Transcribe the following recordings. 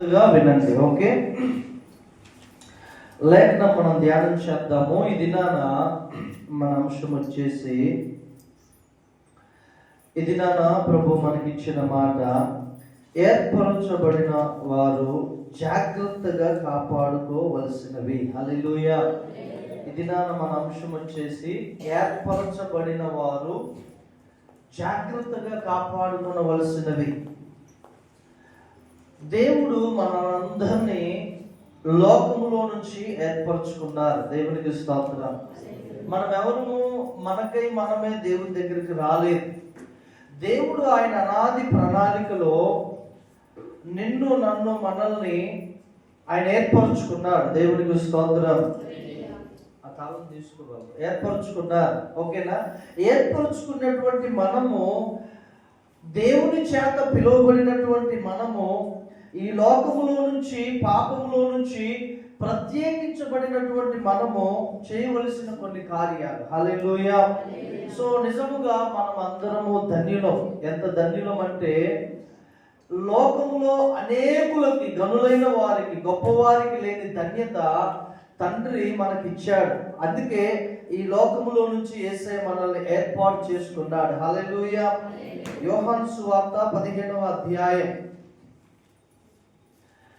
వినండి. ఓకే, లేఖనం మనం ధ్యానం చేద్దాము. ఈ దినాన మన అంశం వచ్చేసి, ఈ దినాన ప్రభు మనకిచ్చిన మాట, ఏర్పరచబడిన వారు జాగ్రత్తగా కాపాడుకోవలసినవి. హల్లెలూయా. ఈ దినాన మన అంశం వచ్చేసి, ఏర్పరచబడిన వారు జాగ్రత్తగా కాపాడుకోవలసినవి. దేవుడు మనందరినీ లోకములో నుంచి ఏర్పరచుకున్నారు. దేవునికి స్తోత్రం. మనం ఎవరు మనకై మనమే దేవుని దగ్గరికి రాలేదు. దేవుడు ఆయన అనాది ప్రణాళికలో నిన్ను నన్ను మనల్ని ఆయన ఏర్పరచుకున్నాడు. దేవునికి స్తోత్రం. ఆ కాలం తీసుకోవాలి. ఏర్పరచుకున్నారు. ఓకేనా? ఏర్పరచుకున్నటువంటి మనము, దేవుని చేత పిలువబడినటువంటి మనము, ఈ లోకములో నుంచి, పాపములో నుంచి ప్రత్యేకించబడినటువంటి మనము చేయవలసిన కొన్ని కార్యాలు. హల్లెలూయా. సో నిజముగా మనం అందరము ధన్యులం. ఎంత ధన్యులం అంటే, లోకములో అనేకులకి, గనులైన వారికి, గొప్పవారికి లేని ధన్యత తండ్రి మనకిచ్చాడు. అందుకే ఈ లోకములో నుంచి యేసయ్య మనల్ని ఏర్పాటు చేసుకున్నాడు. హల్లెలూయా. యోహాను సువార్త 15వ అధ్యాయం,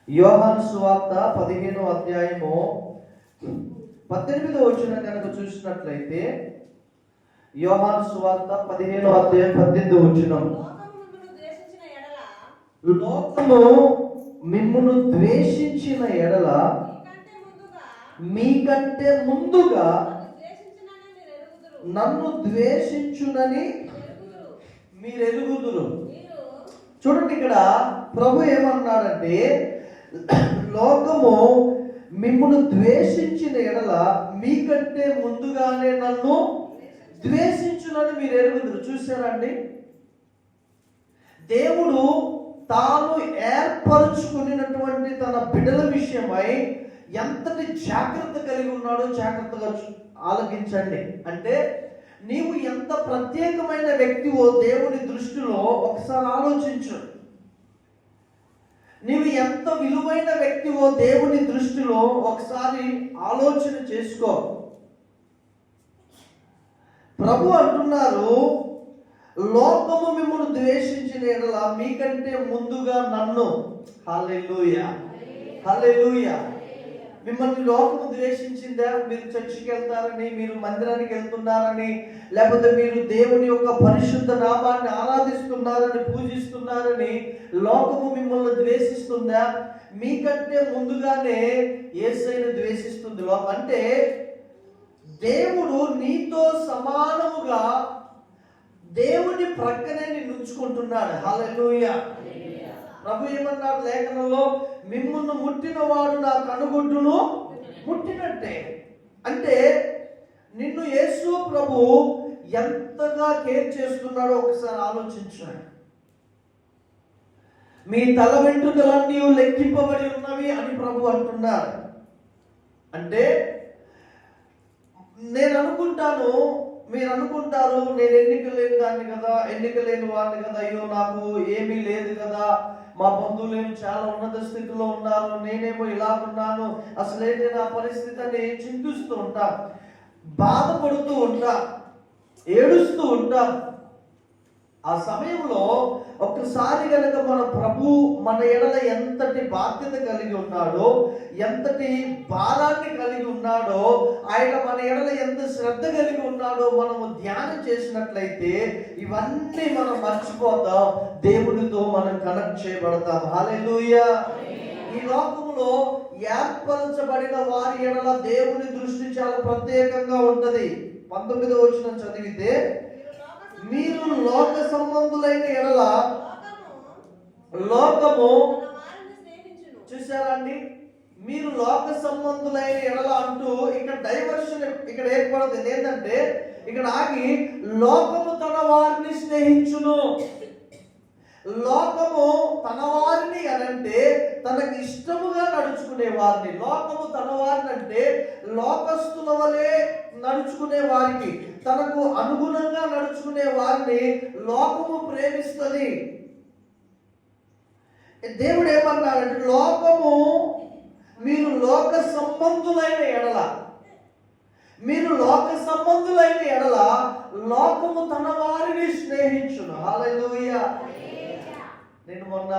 యోహాను సువార్త 15వ అధ్యాయము 18వ వచనం కనుక చూసినట్లయితే, యోహాను సువార్త 15వ అధ్యాయం 18వ వచనం, లోకము మిమ్మును ద్వేషించిన ఎడల మీకంటే ముందుగా నన్ను ద్వేషించునని మీరెరుగుదురు. చూడండి, ఇక్కడ ప్రభు ఏమన్నాడంటే, లోకము మిమ్మును ద్వేషించిన ఎడల మీకంటే ముందుగానే నన్ను ద్వేషించునని మీరు ఎరుగుదురు. చూసారండి, దేవుడు తాను ఏర్పరచుకున్నటువంటి తన బిడ్డల విషయమై ఎంతటి జాగ్రత్త కలిగి ఉన్నాడో జాగ్రత్తగా ఆలకించండి. అంటే నీవు ఎంత ప్రత్యేకమైన వ్యక్తివో దేవుని దృష్టిలో ఒకసారి ఆలోచించు. నీవు ఎంత విలువైన వ్యక్తివో దేవుని దృష్టిలో ఒకసారి ఆలోచన చేసుకో. ప్రభు అంటున్నారు, లోకము మిమ్మల్ని ద్వేషించిన ఎడల మీకంటే ముందుగా నన్ను. హల్లెలూయా, హల్లెలూయా. మిమ్మల్ని లోకము ద్వేషించిందా? మీరు చర్చికి వెళ్తారని, మీరు మందిరానికి వెళ్తున్నారని, లేకపోతే మీరు దేవుని యొక్క పరిశుద్ధ నామాన్ని ఆరాధిస్తున్నారని, పూజిస్తున్నారని లోకము మిమ్మల్ని ద్వేషిస్తుందా? మీకంటే ముందుగానే యేసయ్యను ద్వేషిస్తుంది లోకం. అంటే దేవుడు నీతో సమానముగా దేవుని ప్రక్కనే నిన్ను ఉంచుకుంటున్నాడు. హల్లెలూయా. ప్రభు ఏమన్నాడు లేఖనంలో, మిమ్మును ముట్టిన వాడు నా కనుగుడ్డును ముట్టినట్టే. అంటే నిన్ను యేసు ప్రభు ఎంతగా కేర్ చేస్తున్నాడో ఒకసారి ఆలోచించాడు. మీ తల వెంట్రుకలన్నీ లెక్కింపబడి ఉన్నవి అని ప్రభు అంటున్నాడు. అంటే నేను అనుకుంటాను, మీరు అనుకుంటారు, నేను ఎన్నిక లేని దాన్ని కదా, ఎన్నిక లేని వాడిని కదా, అయ్యో నాకు ఏమీ లేదు కదా, మా బంధువులేమో చాలా ఉన్నత స్థితిలో ఉన్నారు, నేనేమో ఇలా ఉన్నాను, అసలేంటి నా పరిస్థితి అని చింతిస్తూ ఉంటా, బాధపడుతూ ఉంటా, ఏడుస్తూ ఉంటా. ఆ సమయంలో ఒక్కసారి కనుక మన ప్రభు మన ఎడల ఎంతటి బాధ్యత కలిగి ఉన్నాడో, ఎంతటి భారాన్ని కలిగి ఉన్నాడో, ఆయన మన ఎడల ఎంత శ్రద్ధ కలిగి ఉన్నాడో మనము ధ్యానం చేసినట్లయితే ఇవన్నీ మనం మర్చిపోతాం, దేవునితో మనం కనెక్ట్ చేయబడతాం. హల్లెలూయా. ఈ లోకములో ఏర్పరచబడిన వారి ఎడల దేవుని దృష్టి చాలా ప్రత్యేకంగా ఉంటది. 19వ వచనం చదివితే, మీరు లోక సంబంధులైన ఎడల లోకము, చూసారండి, మీరు లోక సంబంధులైన ఎడల అంటూ ఇక్కడ డైవర్షన్ ఇక్కడ ఏర్పడుతుంది. ఏంటంటే ఇక్కడ ఆగి, లోకము తన వారిని స్నేహించును. లోకము తన వారిని అనంటే తనకి ఇష్టముగా నడుచుకునే వారిని, లోకము తన వారిని అంటే లోకస్తుల వలె నడుచుకునే వారికి, తనకు అనుగుణంగా నడుచుకునే వారిని లోకము ప్రేమిస్తుంది. దేవుడు ఏమన్నాడంటే, లోకము మీరు లోక సంబంధులైన ఎడల, మీరు లోక సంబంధులైన ఎడల లోకము తన వారిని స్నేహించును. హల్లెలూయా. నేను మొన్న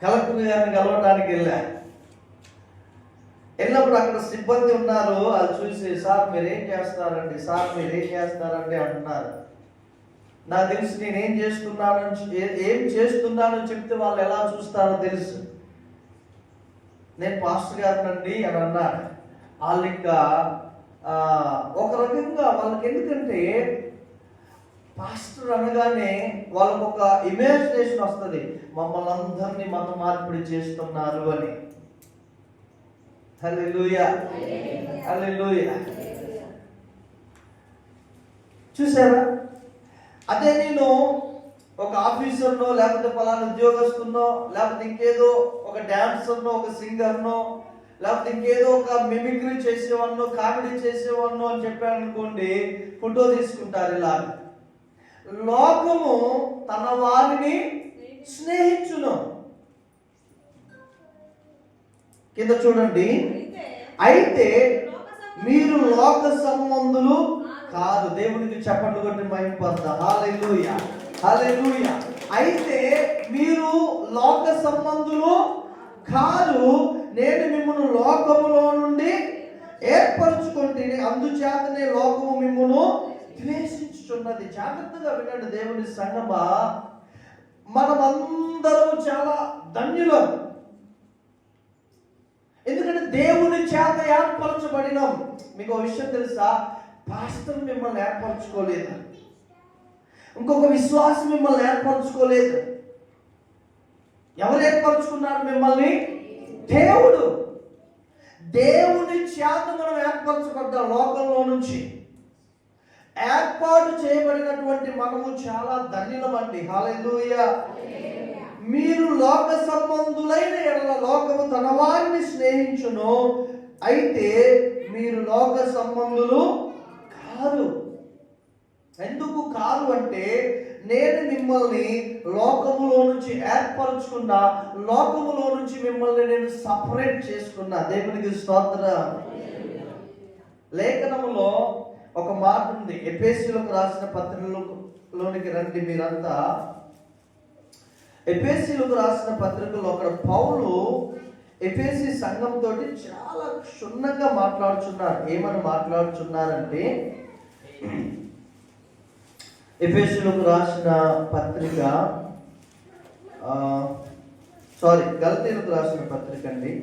కలెక్టర్ గారిని కలవడానికి వెళ్ళినప్పుడు అక్కడ సిబ్బంది ఉన్నారు. అది చూసి, సార్ మీరేం చేస్తారండి, సార్ మీరేం చేస్తారండి అంటున్నారు. నాకు తెలుసు నేనేం ఏం చేస్తున్నానని చెప్తే వాళ్ళు ఎలా చూస్తారో తెలుసు. నేను పాస్టర్ గారినండి అని అన్నాడు. వాళ్ళు ఇంకా ఒక రకంగా వాళ్ళకి, ఎందుకంటే పాస్టర్ అనగానే వాళ్ళకు ఒక ఇమాజినేషన్ వస్తుంది, మమ్మల్ని అందరినీ మత మార్పిడి చేస్తున్నారు అని. హల్లెలూయా, హల్లెలూయా. చూసారా? అదే నేను ఒక ఆఫీసర్నో, లేకపోతే పలానా ఉద్యోగస్తున్నో, లేకపోతే ఇంకేదో ఒక డాన్సర్నో, ఒక సింగర్నో, లేకపోతే ఇంకేదో ఒక మిమిక్రీ చేసేవాడినో, కామెడీ చేసేవాడినో అని చెప్పాను అనుకోండి, ఫోటో తీసుకుంటారు. ఇలా లోకము తన వారిని స్నేహించును. కింద చూడండి, అయితే మీరు లోక సంబంధులు కాదు. దేవునికి చప్పట్లు కొట్టి మహిమపడతా. హల్లెలూయా, హల్లెలూయా. అయితే మీరు లోక సంబంధులు కాదు, నేను మిమ్మల్ని లోకములో నుండి ఏర్పరచుకుంటే, అందుచేతనే లోకము మిమ్మల్ని ద్వేషించుచున్నది. జాగ్రత్తగా వినండి దేవుని సంగమా, మనమందరం చాలా ధన్యులం. ఎందుకంటే దేవుని చేత ఏర్పరచబడినాం. మీకు ఒక విషయం తెలుసా? పాస్టర్ మిమ్మల్ని ఏర్పరచుకోలేదు, ఇంకొక విశ్వాసం మిమ్మల్ని ఏర్పరచుకోలేదు. ఎవరు ఏర్పరచుకున్నారు మిమ్మల్ని? దేవుడు. దేవుని చేత మనం ఏర్పరచబడ్డాం. లోకంలో నుంచి ఏర్పాటు చేయబడినటువంటి మనము చాలా ధన్యులమండి. హల్లెలూయా. మీరు లోక సంబంధులైన ఎడల లోకము తన వారిని స్నేహించును, అయితే మీరు లోక సంబంధులు కాదు. ఎందుకు కాదు అంటే, నేను మిమ్మల్ని లోకములో నుంచి ఏర్పరచుకున్న, లోకములో నుంచి మిమ్మల్ని నేను సపరేట్ చేసుకున్నా. దేవునికి స్తోత్రం. లేఖనములో ఒక మాట ఉంది. ఎఫెసీయులకు రాసిన పత్రికలోనికి రండి మీరంతా. ఎఫెసీయులకు రాసిన పత్రికలో అక్కడ పౌలు ఎఫెసీ సంఘంతో చాలా క్షుణ్ణంగా మాట్లాడుచున్నారు. ఏమని మాట్లాడుచున్నారంటే, ఎఫెసీయులకు రాసిన పత్రిక, గలతీయులకు రాసిన పత్రిక అండి.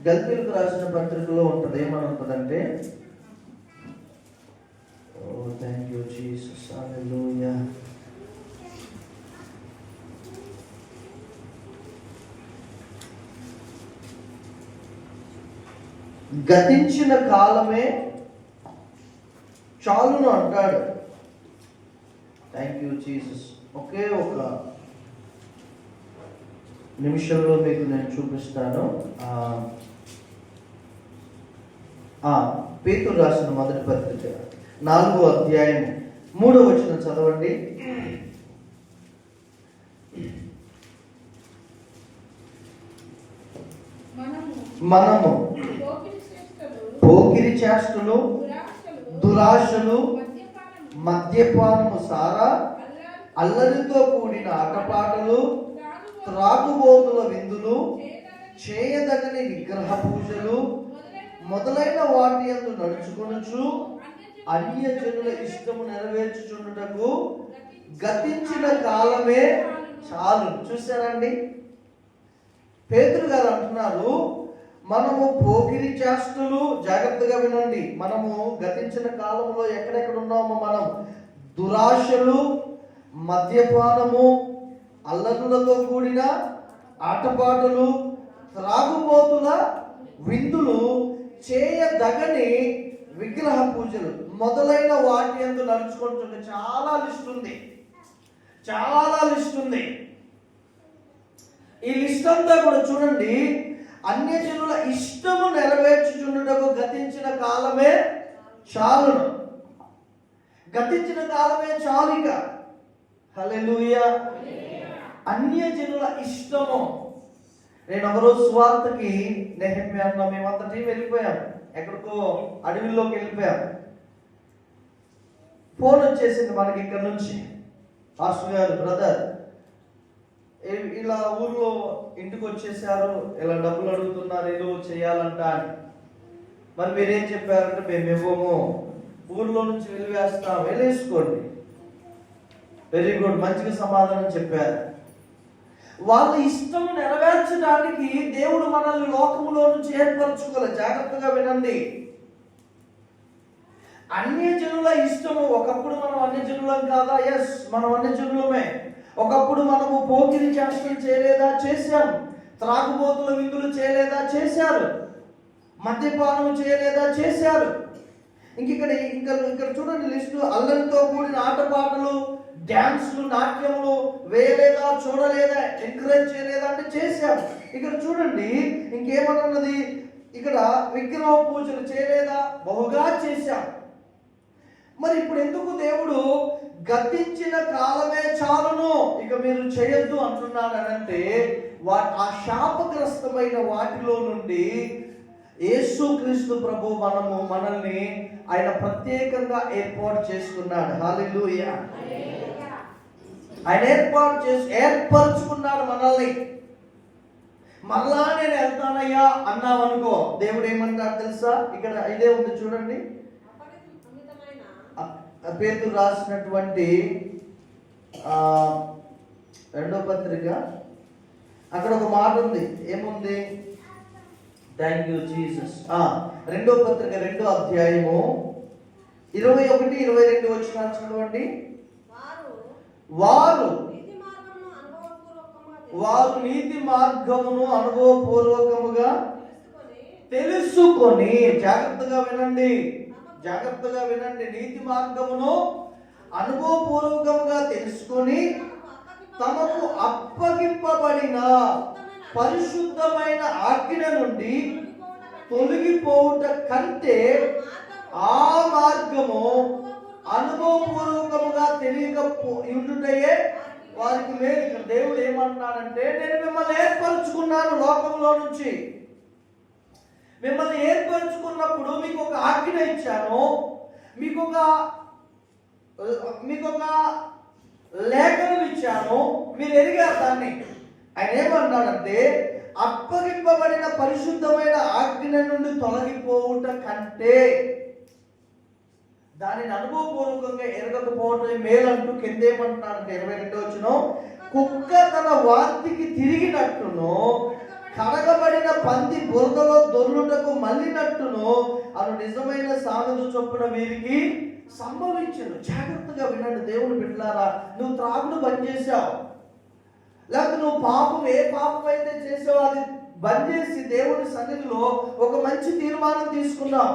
గలతీయులకు రాసిన పత్రికలో ఉంటుంది. ఏమని ఉంటుందంటే, థ్యాంక్ యూ జీసస్, హల్లెలూయా. గతించిన కాలమే చాలును అంటాడు. Thank you Jesus. ఒకే ఒక నిమిషంలో మీకు నేను చూపిస్తాను. పేతురు రాసిన మొదటి పత్రిక 4వ అధ్యాయం 3వ వచనం చదవండి. మనము పోకిరి చేష్టలు, దురాశలు, మద్యపానము, సారా, అల్లరితో కూడిన ఆటపాటలు, త్రాగుబోతుల విందులు, చేయదగని విగ్రహ పూజలు మొదలైన వాటి యందు నడుచుకొనుచు అన్యజనుల ఇష్టము నెరవేర్చుచున్నటకు గతించిన కాలమే చాలు. చూసారండి, పేతురు గారు అంటున్నారు, మనము పోకిరి చేష్టలు, జాగ్రత్తగా వినండి, మనము గతించిన కాలంలో ఎక్కడెక్కడ ఉన్నామో, మనం దురాశలు, మద్యపానము, అల్లరులతో కూడిన ఆటపాటలు, త్రాగుబోతుల విందులు, చేయదగని విగ్రహ పూజలు మొదలైన వాటి యందు నడుచుకుంటుంది. చాలా లిస్ట్ ఉంది. ఈ లిస్ట్ అంతా కూడా చూడండి, అన్యజనుల ఇష్టము నెరవేర్చుచున్నటకు గతించిన కాలమే చాలును. గతించిన కాలమే చాలిక. హల్లెలూయా. అన్యజనుల ఇష్టము. నేను ఒకరోజు సువార్తకి నెహెమ్యా అన్న మేమంతా టీం వెళ్ళిపోయాం, ఎక్కడికో అడవిలోకి వెళ్ళిపోయాం. ఫోన్ వచ్చేసింది మనకి ఇక్కడ నుంచి, పాస్టర్ గారు బ్రదర్ ఇలా ఊర్లో ఇంటికి వచ్చేసారు, ఇలా డబ్బులు అడుగుతున్నారు, ఏదో చేయాలంట అని. మరి మీరేం చెప్పారంటే మేము ఇవ్వము, ఊర్లో నుంచి వెలివేస్తాం, వెళ్ళేసుకోండి. వెరీ గుడ్, మంచిగా సమాధానం చెప్పారు. వాళ్ళ ఇష్టం నెరవేర్చడానికి దేవుడు మనల్ని లోకములో నుంచి ఏర్పరచుకోవాలి. జాగ్రత్తగా వినండి. అన్యజనుల ఇష్టము. ఒకప్పుడు మనం అన్యజనులం కాదా? ఎస్, మనం అన్యజనులమే. ఒకప్పుడు మనము పోకిరి చేష్టలు చేయలేదా? చేశాం. త్రాగుబోతుల విందులు చేయలేదా? చేశారు. మద్యపానం చేయలేదా? చేశారు. ఇక్కడ చూడండి లిస్టు. అల్లంతో కూడిన ఆటపాటలు, డ్యాన్సులు, నాట్యములు వేయలేదా? చూడలేదా? ఎంకరేజ్ చేయలేదా? అంటే చేశాం. ఇక్కడ చూడండి ఇంకేమన్నది, ఇక్కడ విగ్రహ పూజలు చేయలేదా? బహుగా చేశాం. మరి ఇప్పుడు ఎందుకు దేవుడు గతించిన కాలమే చాలును, ఇక మీరు చేయొద్దు అంటున్నాడు అనంటే, ఆ శాపగ్రస్తమైన వాటిలో నుండి యేసుక్రీస్తు ప్రభు మనల్ని ఆయన ప్రత్యేకంగా ఏర్పాటు చేసుకున్నాడు. హల్లెలూయా. ఆయన ఏర్పరచుకున్నాడు మనల్ని. మరలా నేను వెళ్తానయ్యా అన్నావు అనుకో, దేవుడు ఏమంటాడు తెలుసా? ఇక్కడ ఇదే ఉంది చూడండి, పేతురు రాసినటువంటి 2వ పత్రిక, అక్కడ ఒక మాట ఉంది. ఏముంది? Thank you Jesus. 2వ పత్రిక 2వ అధ్యాయము 21, 22 వచనాలు చదవండి. వారు నీతి మార్గమును అనుభవపూర్వకముగా తెలుసుకొని, జాగ్రత్తగా వినండి, జాగ్రత్తగా వినండి. నీతి మార్గమును అనుభవపూర్వకముగా తెలుసుకొని తమకు అప్పగింపబడిన పరిశుద్ధమైన ఆజ్ఞ నుండి తొలగిపోవుట కంటే ఆ మార్గము అనుభవపూర్వకముగా తెలియకపోయుటయే వారికి మేలు. ఇక్కడ దేవుడు ఏమంటున్నాడంటే, నేను మిమ్మల్ని ఏర్పరచుకున్నాను లోకంలో నుంచి. మిమ్మల్ని ఏర్పరచుకున్నప్పుడు మీకు ఒక ఆజ్ఞ ఇచ్చాను, మీకు ఒక లేఖనం ఇచ్చాను, మీరు ఎరిగారు దాన్ని. ఆయన ఏమన్నాడంటే, అప్పగింపబడిన పరిశుద్ధమైన ఆజ్ఞ నుండి తొలగిపోవుట కంటే దానిని అనుభవపూర్వకంగా ఎరగకపోవటం మేలంటూ కిందేమంటున్నాడంటే 22వ వచనం, కుక్క తన వాంతికి తిరిగినట్టును కడగబడిన పంది బురదలో దొర్లుటకు మళ్ళినట్టును అను నిజమైన సామెత చొప్పున వీరికి సంభవించను. జాగ్రత్తగా వినండి దేవుని బిడ్డలారా. నువ్వు త్రాగుడు బంద్ చేశావు, లేకపోతే నువ్వు పాపం ఏ పాపం అయితే చేసావో అది బంద్ చేసి దేవుని సన్నిధిలో ఒక మంచి తీర్మానం తీసుకున్నావు,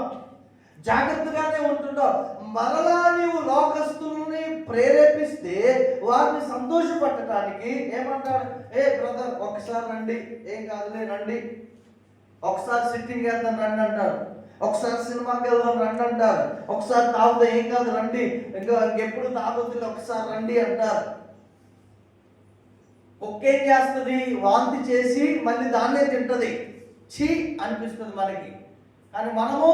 జాగ్రత్తగానే ఉంటున్నావు. మరలా నీవు లోకస్తుల్ని ప్రేరేపిస్తే వారిని సంతోషపడటానికి ఏమంటారు? ఏ బ్రదర్ ఒకసారి రండి, ఏం కాదులే రండి, ఒకసారి సిట్టింగ్ వేద్దాం రండి అంటారు, ఒకసారి సినిమాకి వెళ్దాం రండి అంటారు, ఒకసారి తాగుతా ఏం కాదు రండి, ఇంకెప్పుడు తాగుతుంది ఒకసారి రండి అంటారు. ఒక్కేం చేస్తుంది? వాంతి చేసి మళ్ళీ దాన్నే తింటది. ఛీ అనిపిస్తుంది మనకి. కానీ మనము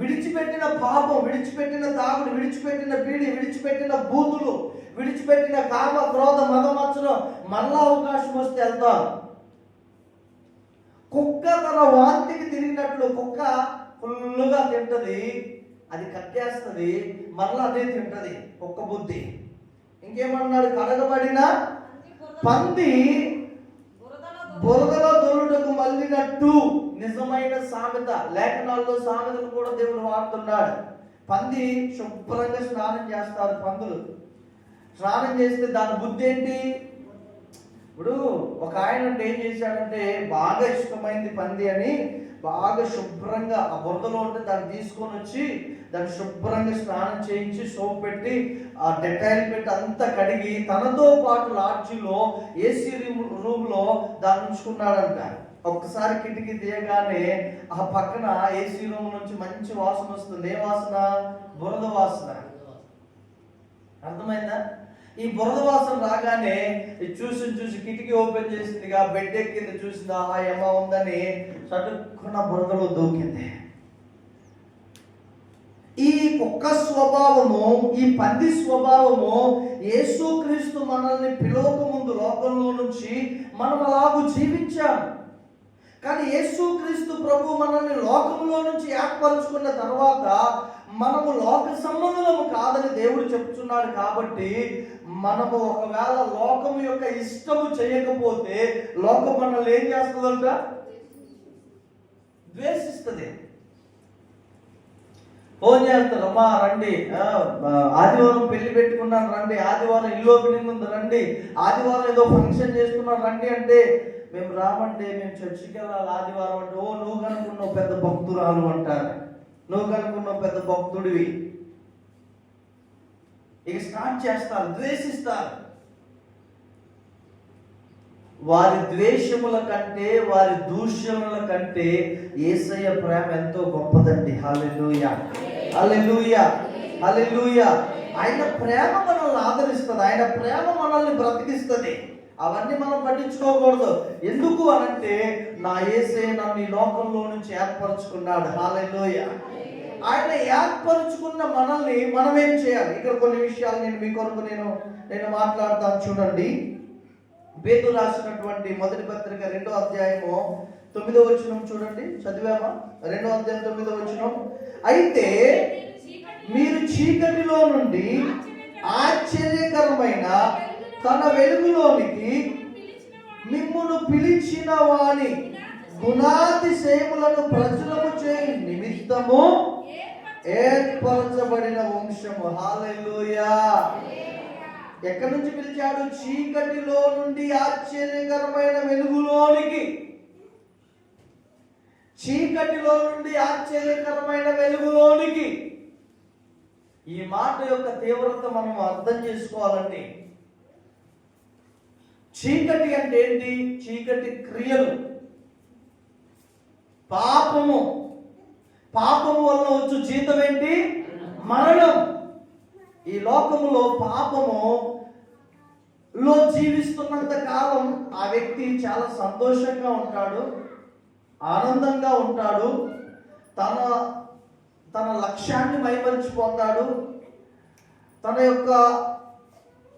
విడిచిపెట్టిన పాపం, విడిచిపెట్టిన తాగుడు, విడిచిపెట్టిన బీడి, విడిచిపెట్టిన బూతులు, విడిచిపెట్టిన కామ క్రోధ మదమచ్చడం మళ్ళా అవకాశం వస్తే వెళ్తాం. కుక్క తన వాంతికి తిరిగినట్లు కుక్క ఫుల్లుగా తింటది, అది కట్టేస్తుంది, మళ్ళా అదే తింటది కుక్క బుద్ధి. ఇంకేమన్నాడు? కడగబడిన పంది బురదలో దొరుటకు మళ్ళినట్టు. నిజమైన సామెత. లేఖనాల్లో సామెతలు కూడా దేవుడు వాడుతున్నాడు. పంది శుభ్రంగా స్నానం చేస్తారు. పందులు స్నానం చేస్తే దాని బుద్ధి ఏంటి? ఇప్పుడు ఒక ఆయన ఏం చేశాడంటే, బాగా ఇష్టమైంది పంది అని బాగా శుభ్రంగా ఆ బురదలో ఉంటే దాన్ని తీసుకొని వచ్చి దాన్ని శుభ్రంగా స్నానం చేయించి సోప్ పెట్టి ఆ డెటాయిల్ పెట్టి అంతా కడిగి తనతో పాటు లాడ్జిలో ఏసీ రూమ్లో దాన్ని ఉంచుకున్నాడంట. ఒక్కసారి కిటికీ తీయగానే ఆ పక్కన ఏసీ రూమ్ నుంచి మంచి వాసన వస్తుంది. ఏ వాసన? బురద వాసన. అర్థమైందా? ఈ బురద వాసన రాగానే చూసి కిటికీ ఓపెన్ చేసిందిగా, బెడ్ ఎక్కింది, చూసింది, ఆహా ఏమా ఉందని చటుక్కున బురదలో దూకింది. ఈ కుక్క స్వభావము, ఈ పంది స్వభావము యేసుక్రీస్తు మనల్ని పిలవక ముందు లోకంలో నుంచి మనం అలాగూ జీవించాం. కానీ యేసుక్రీస్తు ప్రభు మనల్ని లోకంలో నుంచి ఏర్పరచుకున్న తర్వాత మనము లోక సంబంధము కాదని దేవుడు చెప్తున్నాడు. కాబట్టి మనము ఒకవేళ లోకము యొక్క ఇష్టము చేయకపోతే లోకం మనల్ని ఏం చేస్తుందంట? ద్వేషిస్తుంది. ఫోన్ చేస్తారు, అమ్మా రండి, ఆదివారం పెళ్లి పెట్టుకున్నాను రండి, ఆదివారం ఇల్లు ఓపెనింగ్ ఉంది రండి, ఆదివారం ఏదో ఫంక్షన్ చేసుకున్నాను రండి అంటే మేము రామంటే, మేము చర్చికి వెళ్ళాలి ఆదివారం అంటే, ఓ నువ్వు కనుకున్నావు పెద్ద భక్తురాలు అంటారు, నువ్వు కనుకున్నావు పెద్ద భక్తుడివి. ఇక స్టార్ట్ చేస్తారు, ద్వేషిస్తారు. వారి ద్వేషముల కంటే, వారి దూషణల కంటే యేసయ్య ప్రేమ ఎంతో గొప్పదండి. హల్లెలూయా, హల్లెలూయా, హల్లెలూయా. ఆయన ప్రేమ మనల్ని ఆదరిస్తుంది, ఆయన ప్రేమ మనల్ని బ్రతికిస్తుంది. అవన్నీ మనం పట్టించుకోకూడదు. ఎందుకు అనంటే నా యేసయ్య నన్ను ఈ లోకంలో నుంచి ఏర్పరచుకున్నాడు. హల్లెలూయా. ఆయన ఏర్పరచుకున్న మనల్ని మనం ఏం చేయాలి? ఇక్కడ కొన్ని విషయాలు నేను మీ కొరకు నేను మాట్లాడతాను. చూడండి, పేతురు రాసినటువంటి మొదటి పత్రిక 2వ అధ్యాయము 9వ వచనం చూడండి, చదివామా? 2వ అధ్యాయం 9వ వచనం. అయితే మీరు చీకటిలో నుండి ఆశ్చర్యకరమైన తన వెలుగులోనికి మిమ్మును పిలిచిన వాని గుణాతిశయములను ప్రచురము చేయి నిమిత్తము ఏర్పరచబడిన వంశము. హల్లెలూయా. ఎక్కడి నుంచి పిలిచాడు? చీకటిలో నుండి ఆశ్చర్యకరమైన వెలుగులోనికి. చీకటిలో నుండి ఆశ్చర్యకరమైన వెలుగులోనికి. ఈ మాట యొక్క తీవ్రత మనం అర్థం చేసుకోవాలండి. చీకటి అంటే ఏంటి? చీకటి క్రియలు, పాపము. పాపము వలన వచ్చు జీతం ఏంటి? మరణం. ఈ లోకములో పాపములో జీవిస్తున్నంత కాలం ఆ వ్యక్తి చాలా సంతోషంగా ఉంటాడు, ఆనందంగా ఉంటాడు, తన లక్ష్యాన్ని మైమరిచిపోతాడు, తన యొక్క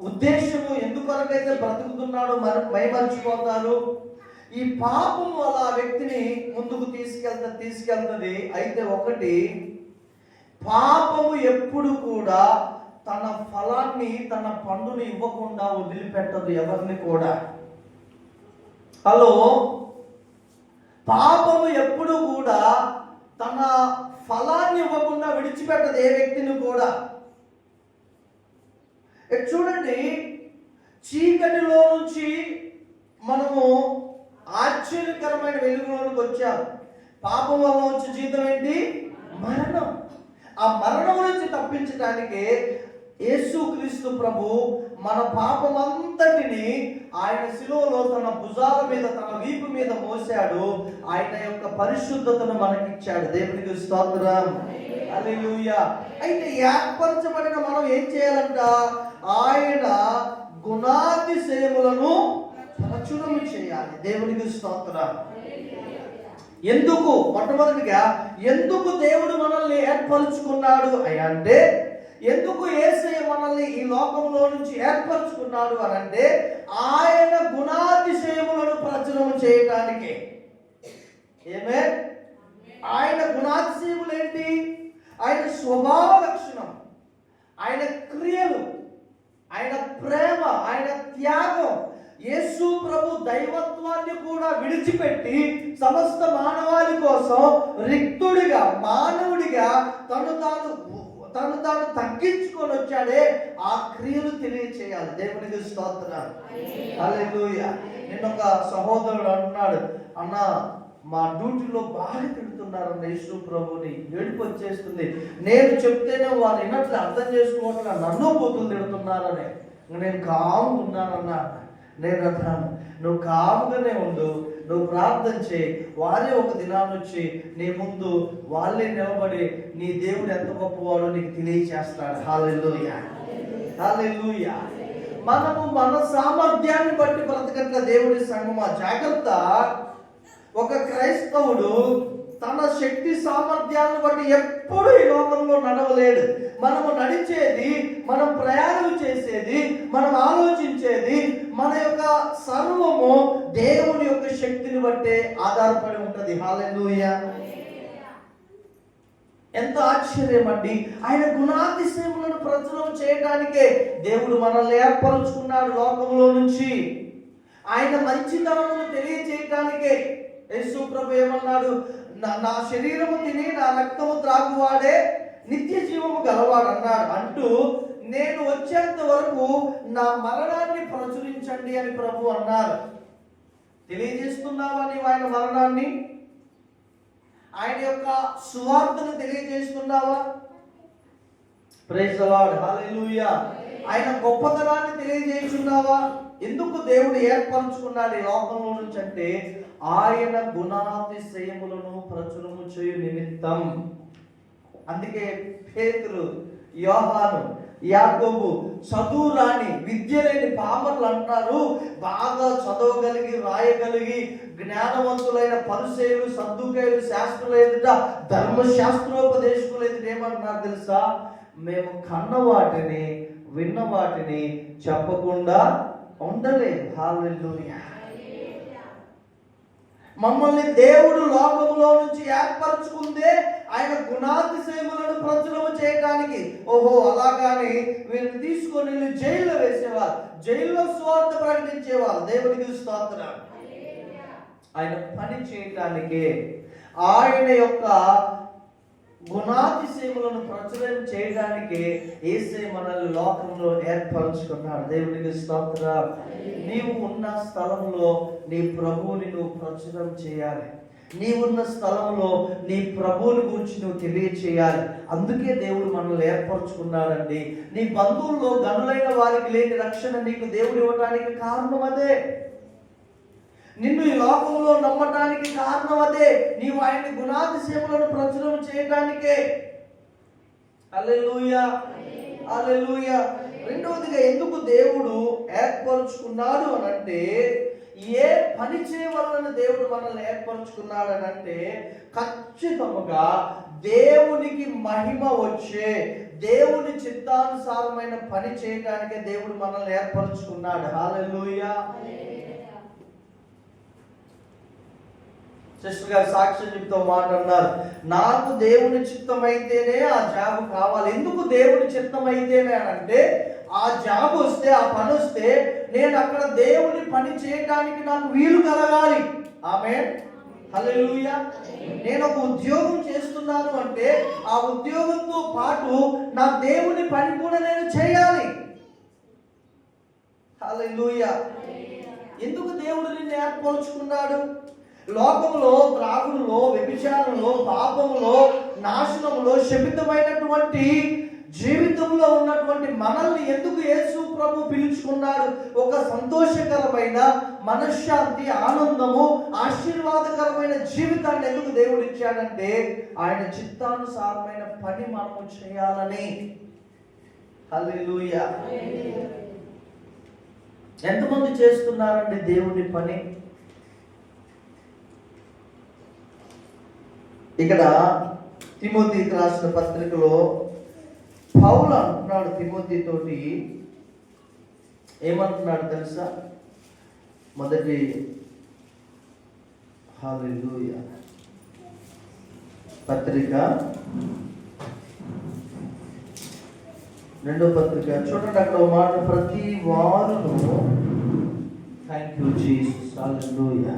ఉద్దేశము ఎందుకొరకైతే బ్రతుకుతున్నాడో మైమరిచిపోతారు. ఈ పాపము వల్ల ఆ వ్యక్తిని ముందుకు తీసుకెళ్తుంది. అయితే ఒకటి, పాపము ఎప్పుడు కూడా తన ఫలాన్ని, తన పండుని ఇవ్వకుండా వదిలిపెట్టదు ఎవరిని కూడా. హలో, పాపము ఎప్పుడు కూడా తన ఫలాన్ని ఇవ్వకుండా విడిచిపెట్టదు ఏ వ్యక్తిని కూడా. చూడండి, చీకటిలో నుంచి మనము ఆశ్చర్యకరమైన వెలుగులోనికి వచ్చాము. పాపం వల్ల వచ్చే జీతం ఏంటి? మరణం. ఆ మరణం నుంచి తప్పించడానికి యేసుక్రీస్తు ప్రభు మన పాపమంతటిని ఆయన శిలువలో తన భుజాల మీద, తన వీపు మీద మోసాడు. ఆయన యొక్క పరిశుద్ధతను మనకిచ్చాడు. దేవునికి స్తోత్రం. హల్లెలూయా. అయితే ఏర్పరచబడిన మనం ఏం చేయాలంట? ఆయన గుణాతిశయములను ప్రచురము చేయాలి. దేవునికి స్తోత్రం. ఎందుకు? మొట్టమొదటిగా ఎందుకు దేవుడు మనల్ని ఏర్పరచుకున్నాడు అంటే, ఎందుకు యేసయ్య మనల్ని ఈ లోకంలో నుంచి ఏర్పరచుకున్నాడు అని అంటే, ఆయన గుణాతిశయములను ప్రచురము చేయటానికి. ఏమే? ఆయన గుణాతిశయములు ఏంటి? ఆయన స్వభావ లక్షణం, ఆయన క్రియలు, ఆయన ప్రేమ, ఆయన త్యాగం. యేసు ప్రభు దైవత్వాన్ని కూడా విడిచిపెట్టి సమస్త మానవాళి కోసం రిక్తుడిగా, మానవుడిగా తను తాను తగ్గించుకొని వచ్చాడే. ఆ క్రియలు తెలియచేయాలి. దేవునికి స్తోత్రం. హల్లెలూయా. నిన్న ఒక సహోదరుడు అంటున్నాడు, అన్న మా డ్యూటీలో బాగా తిడుతున్నారన్న యేసు ప్రభుని, ఏడుపు వచ్చేస్తుంది, నేను చెప్తేనే వారు వినట్లు అర్థం చేసుకోవట్లా, నన్ను బూతులు తిడుతున్నారని. నేను కాముగా ఉన్నానన్నా. నేను అన్నాను, నువ్వు కాముగానే ఉండు, నువ్వు ప్రార్థన చేయి, వారే ఒక దినాన్ని వచ్చి నీ ముందు వాళ్ళే నిలబడి నీ దేవుడు ఎంత గొప్పవాడో నీకు తెలియచేస్తాడు. హల్లెలూయా, హల్లెలూయా. మనము మన సామర్థ్యాన్ని బట్టి బ్రతకట్ల. దేవుడి సంగమా జాగ్రత్త. ఒక క్రైస్తవుడు తన శక్తి సామర్థ్యాలను బట్టి ఎప్పుడు ఈ లోకంలో నడవలేడు. మనము నడిచేది, మనం ప్రయాణం చేసేది, మనం ఆలోచించేది, మన యొక్క సర్వము దేవుని యొక్క శక్తిని బట్టే ఆధారపడి ఉంటది. హల్లెలూయా. ఎంత ఆశ్చర్యం అండి. ఆయన గుణాతిశయములను ప్రచురం చేయడానికే దేవుడు మనల్ని ఏర్పరుచుకున్నాడు లోకంలో నుంచి. ఆయన మంచితనమును తెలియజేయడానికే యేసు ప్రభు ఏమన్నాడు? నా శరీరము తిని నా రక్తము త్రాగువాడే నిత్య జీవము గలవాడు అన్నాడు. అంటూ నేను వచ్చేంత వరకు నా మరణాన్ని ప్రచురించండి అని ప్రభు అన్నారు. తెలియజేస్తున్నావా నీవు ఆయన మరణాన్ని? ఆయన యొక్క సువార్తను తెలియజేస్తున్నావా? Praise the Lord. హల్లెలూయా. ఆయన గొప్పతనాన్ని తెలియజేస్తున్నావా? ఎందుకు దేవుడు ఏర్పరచుకున్నాడు ఈ లోకంలో నుంచి అంటే ఆయన గుణాతిశయములను ప్రచురము చేయు నిమిత్తం. అందుకే పేతురు, యోహాను, యాకోబు చదువురాని విద్య లేని పామరులు అంటారు. బాగా చదవగలిగి రాయగలిగి జ్ఞానవంతులైన పరిసయ్యులు, సద్దుకయ్యులు, శాస్త్రుల ఎదుట, ధర్మశాస్త్రోపదేశకులు ఎదుట ఏమంటున్నారు తెలుసా? మేము కన్న వాటిని విన్న వాటిని చెప్పకుండా ఉండలేదు. హల్లెలూయా. మమ్మల్ని దేవుడు లోకములో నుంచి ఏర్పరచుకుందే ఆయన గుణాతిశయములను ప్రచురము చేయడానికి. ఓహో, అలాగాని వీరిని తీసుకొని జైల్లో వేసేవారు, జైల్లో స్వార్థ ప్రకటించేవారు. దేవునికి స్తోత్రం. ఆయన పని చేయటానికే, ఆయన యొక్క గుణాతిశయములను ప్రచురం చేయడానికే యేసే మనల్ని లోకంలో ఏర్పరచుకున్నాడు. దేవునికి స్తోత్రం. నీవు ఉన్న స్థలంలో నీ ప్రభువుని నువ్వు ప్రచురం చేయాలి. నీవున్న స్థలంలో నీ ప్రభువుని గురించి నువ్వు తెలియచేయాలి. అందుకే దేవుడు మనల్ని ఏర్పరచుకున్నాడండి. నీ బంధువుల్లో గనులైన వారికి లేని రక్షణ నీకు దేవుడు ఇవ్వడానికి కారణం అదే. నిన్ను ఈ లోకంలో నమ్మటానికి కారణం అదే. నీవు ఆయన గుణాతిశయములను ప్రచురం చేయడానికే. హల్లెలూయా, హల్లెలూయా. రెండవదిగా ఎందుకు దేవుడు ఏర్పరచుకున్నాడు అని అంటే, ఏ పని చేయవలన దేవుడు మనల్ని ఏర్పరచుకున్నాడు అని అంటే, ఖచ్చితంగా దేవునికి మహిమ వచ్చే, దేవుని చిత్తానుసారమైన పని చేయడానికే దేవుడు మనల్ని ఏర్పరచుకున్నాడు. హల్లెలూయా. సిస్టర్ గారు సాక్ష్యం చెప్తూ మాట్లాడినారు, నాకు దేవుని చిత్తం అయితేనే ఆ జాబ్ కావాలి. ఎందుకు దేవుని చిత్తం అయితేనే అని అంటే, ఆ జాబ్ వస్తే, ఆ పని వస్తే నేను అక్కడ దేవుని పని చేయడానికి నాకు వీలు కలగాలి. ఆమేన్, హల్లెలూయా. నేను ఒక ఉద్యోగం చేస్తున్నాను అంటే ఆ ఉద్యోగంతో పాటు నా దేవుని పని కూడా నేను చేయాలి. హల్లెలూయా. ఎందుకు దేవుడు నిన్ను ఏర్పరచుకున్నాడు? లోకంలో త్రాగులో, వ్యభిచారంలో, పాపములో, నాశనములో, శపితమైనటువంటి జీవితంలో ఉన్నటువంటి మనల్ని ఎందుకు యేసు ప్రభు పిలుచుకున్నాడు? ఒక సంతోషకరమైన మనశ్శాంతి, ఆనందము, ఆశీర్వాదకరమైన జీవితాన్ని ఎందుకు దేవుడు ఇచ్చాడంటే ఆయన చిత్తానుసారమైన పని మనము చేయాలని. హల్లెలూయా. ఎంతమంది చేస్తున్నారండి దేవుని పని? ఇక్కడ తిమోతికి రాసిన పత్రికలో పౌలు అంటున్నాడు తిమోతి తోటి, ఏమంటున్నాడు తెలుసా? మొదటి హల్లెలూయా పత్రిక, రెండో పత్రిక చూడండి. అక్కడ ఒక మాట, ప్రతి వారును, thank you Jesus, hallelujah,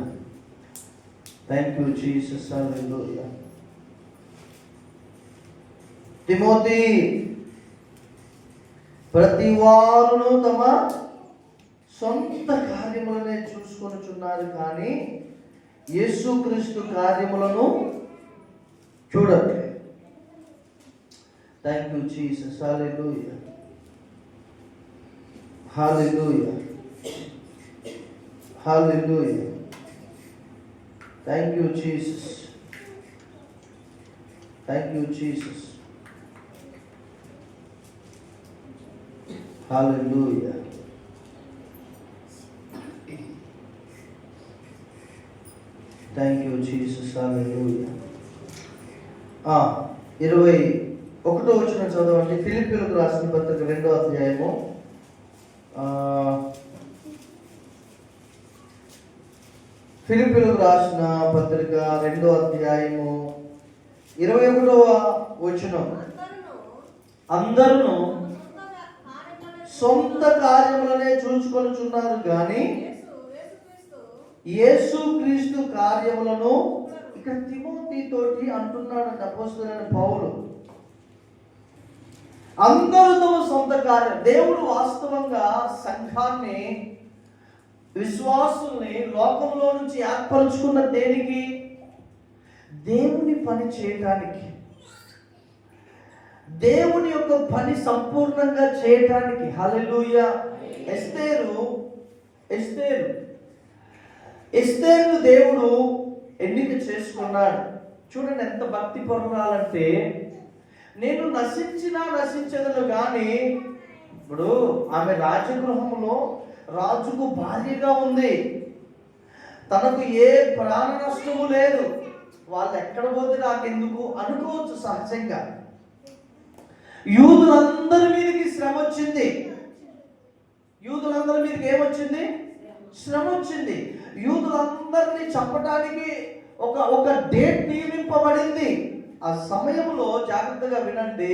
thank you Jesus, hallelujah. Timothy, ప్రతి వారును తమ సొంత కార్యములనే చూసుకొనుచున్నారు, కానీ యేసుక్రీస్తు కార్యములను చూడట్లేదు. Thank you Jesus, hallelujah, hallelujah, hallelujah. Thank you Jesus, thank you Jesus, hallelujah, thank you Jesus. Hallelujah. 21వ వచనం చదవండి. ఫిలిప్పీయులకు రాసిన పత్రిక 2వ అధ్యాయము. ఫిలిప్పీయులకు రాసిన పత్రిక 2వ అధ్యాయము 21వ వచనం. అందరూ సొంత కార్యములనే చూసుకొనుచున్నారు కానీ యేసుక్రీస్తు కార్యములను, ఇక్కడ తిమోతితోటి అంటున్నాడు అపోస్తలుడైన పౌలు. అందరూ తమ సొంత కార్యం. దేవుడు వాస్తవంగా సంఘాన్ని, విశ్వాసుల్ని లోకంలో నుంచి ఏర్పరచుకున్న దేనికి? దేవుని పని చేయటానికి, దేవుని యొక్క పని సంపూర్ణంగా చేయటానికి. హల్లెలూయా. ఎస్తేరును దేవుడు ఎన్నిక చేసుకున్నాడు. చూడండి ఎంత భక్తి పరురాలంటే, నేను నశించదను కానీ, ఇప్పుడు ఆమె రాజగృహంలో రాజుకు భార్యగా ఉంది, తనకు ఏ ప్రాణ నష్టము లేదు, వాళ్ళు ఎక్కడ పోతే నాకెందుకు అనుకోవచ్చు సహజంగా. యూదులందరి మీదకి శ్రమ వచ్చింది. యూదులందరి మీదకి ఏమొచ్చింది? శ్రమ వచ్చింది. యూదులందరినీ చంపడానికి ఒక డేట్ నియమింపబడింది. ఆ సమయంలో జాగ్రత్తగా వినండి,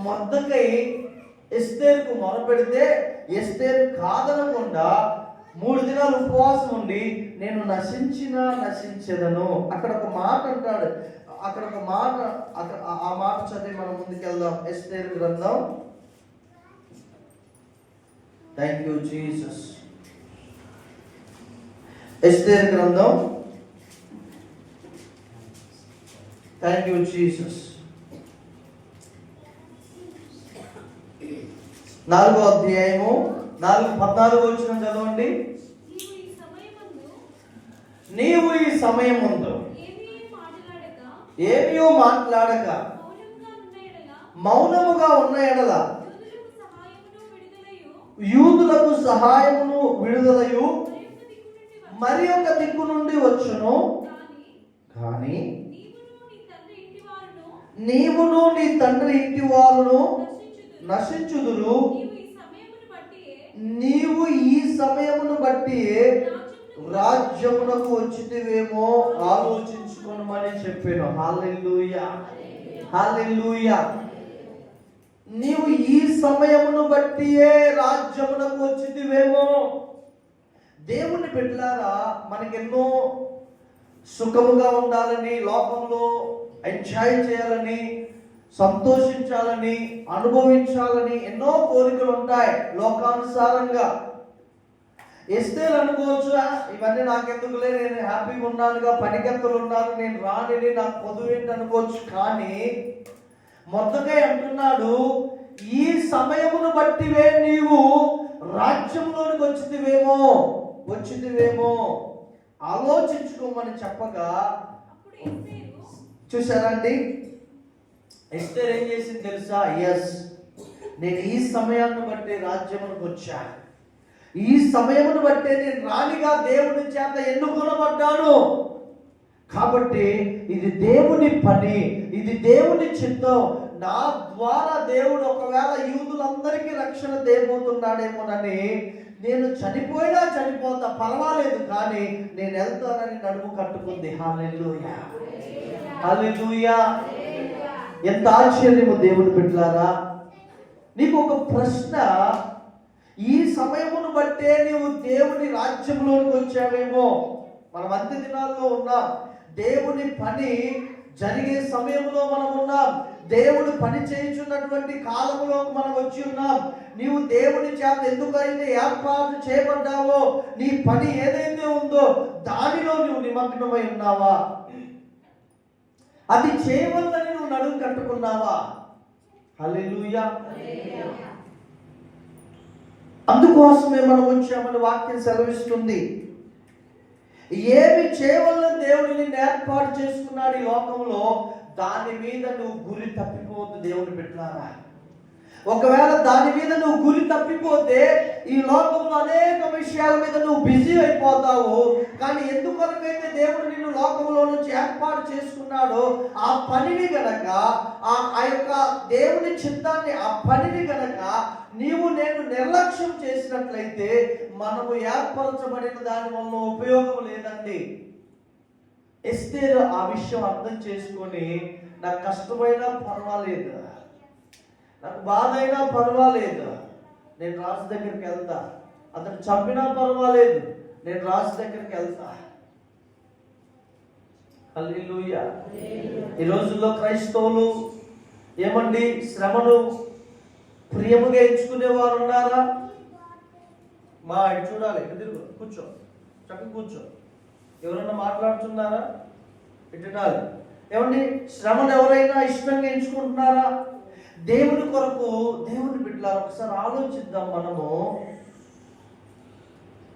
మొర్దెకై ఎస్తేరుకు మొరపెడితే ఎస్తేరు కాదనకుండా 3 దినాలు ఉపవాసం ఉండి, నేను నశించెదను. అక్కడ ఒక మాట అంటాడు. ఆ మాట చదివి మనం ముందుకెళ్దాం. ఎస్తేరు గ్రంథం. Thank you Jesus. ఎస్తేరు గ్రంథం. Thank you Jesus. 4వ అధ్యాయము 14వ వచనం చదవండి. నీవు ఈ సమయమందు ఏమీ మాట్లాడక మౌనముగా ఉన్న ఎడల యూదులకు సహాయమును విడుదలయు మరి ఒక దిక్కు నుండి వచ్చును. కానీ నీవును నీ తండ్రి ఇంటి వారును నశించుదురు. నీవు ఈ సమయమును బట్టి రాజ్యమునకు వచ్చితివేమో ఆలోచించుకొనమని చెప్పాను. హల్లెలూయా, హల్లెలూయా. నీవు ఈ సమయమును బట్టియే రాజ్యమునకు వచ్చితివేమో. దేవుని బిడ్డలారా, మనకెన్నో సుఖముగా ఉండాలని, లోకంలో ఎంజాయ్ చేయాలని, సంతోషించాలని, అనుభవించాలని ఎన్నో కోరికలు ఉంటాయి లోకానుసారంగా. ఎస్తేరు అనుకోవచ్చు, ఇవన్నీ నాకెందుకులే, నేను హ్యాపీగా ఉన్నానుగా, పనికెత్తలు ఉన్నాను, నేను రానిది, నాకు పొదువేంటి అనుకోవచ్చు. కానీ మొర్దెకై అంటున్నాడు, ఈ సమయమును బట్టివే నీవు రాజ్యంలోనికి వచ్చితివేమో ఆలోచించుకోమని చెప్పగా, చూసారండి ఎస్తేరు ఏం చేసింది తెలుసా? నేను ఈ సమయాన్ని బట్టి రాజ్యమునికి వచ్చా, ఈ సమయమును బట్టి నేను రాణిగా దేవుని చేత ఎన్నుకొనబడ్డాను. కాబట్టి ఇది దేవుని పని, ఇది దేవుని చిత్తం. నా ద్వారా దేవుడు ఒకవేళ యూదులందరికీ రక్షణ దేబోతున్నాడేమోనని, నేను చనిపోతా పర్వాలేదు, కానీ నేను వెళ్తానని నడుము కట్టుకుంది. హల్లెలూయా, హల్లెలూయా. ఎంత ఆశ్చర్యము దేవుని బిడ్డలారా. నీకు ఒక ప్రశ్న, ఈ సమయమును బట్టే నీవు దేవుని రాజ్యంలోనికి వచ్చావేమో. మనం అంత్య దినాల్లో ఉన్నాం, దేవుని పని జరిగే సమయంలో మనం ఉన్నాం, దేవుడు పని చేయుచున్నటువంటి కాలంలో మనం వచ్చి ఉన్నాం. నీవు దేవుని చేత ఎందుకైతే ఏర్పాటు చేయబడ్డావో, నీ పని ఏదైతే ఉందో దానిలో నువ్వు నిమగ్నమై ఉన్నావా? అది చేయవద్దని నువ్వు నడుము కట్టుకున్నావా? హల్లెలూయా. అందుకోసమే మనం వచ్చామని వాక్యం సెలవిస్తుంది. ఏమి చేయవలని దేవుడు నిన్ను ఏర్పాటు చేసుకున్నాడు ఈ లోకంలో, దాని మీద నువ్వు గురి తప్పిపోవద్దు. దేవుని బిడ్డలారా, ఒకవేళ దాని మీద నువ్వు గురి తప్పిపోతే ఈ లోకంలో అనేక విషయాల మీద నువ్వు బిజీ అయిపోతావు. కానీ ఎందుకొరకైతే దేవుడు నిన్ను లోకంలో నుంచి ఏర్పాటు చేసుకున్నాడో ఆ పనిని గనక ఆ యొక్క దేవుని చిత్తాన్ని, ఆ పనిని గనక నీవు నేను నిర్లక్ష్యం చేసినట్లయితే మనము ఏర్పరచబడిన దాని వల్ల ఉపయోగం లేదండి. ఎస్తేరు ఆ విషయం అర్థం చేసుకొని, నాకు కష్టమైనా పర్వాలేదు, నాకు బాధ అయినా పర్వాలేదు, నేను రాజు దగ్గరికి వెళ్తా, అతను చంపినా పర్వాలేదు, నేను రాజు దగ్గరికి వెళ్తా. హల్లెలూయా. ఈ రోజుల్లో క్రైస్తవులు ఏమండి శ్రమను ప్రియముగా ఎంచుకునే వారు ఉన్నారా? మా చూడాలి, ఎదురు కూర్చో, చక్కగా కూర్చో. ఎవరైనా మాట్లాడుతున్నారా? వినాలి. ఏమండి శ్రమను ఎవరైనా ఇష్టంగా ఎంచుకుంటున్నారా? దేవుని కొరకు, దేవుని బిడ్డలారా ఒకసారి ఆలోచిద్దాం. మనము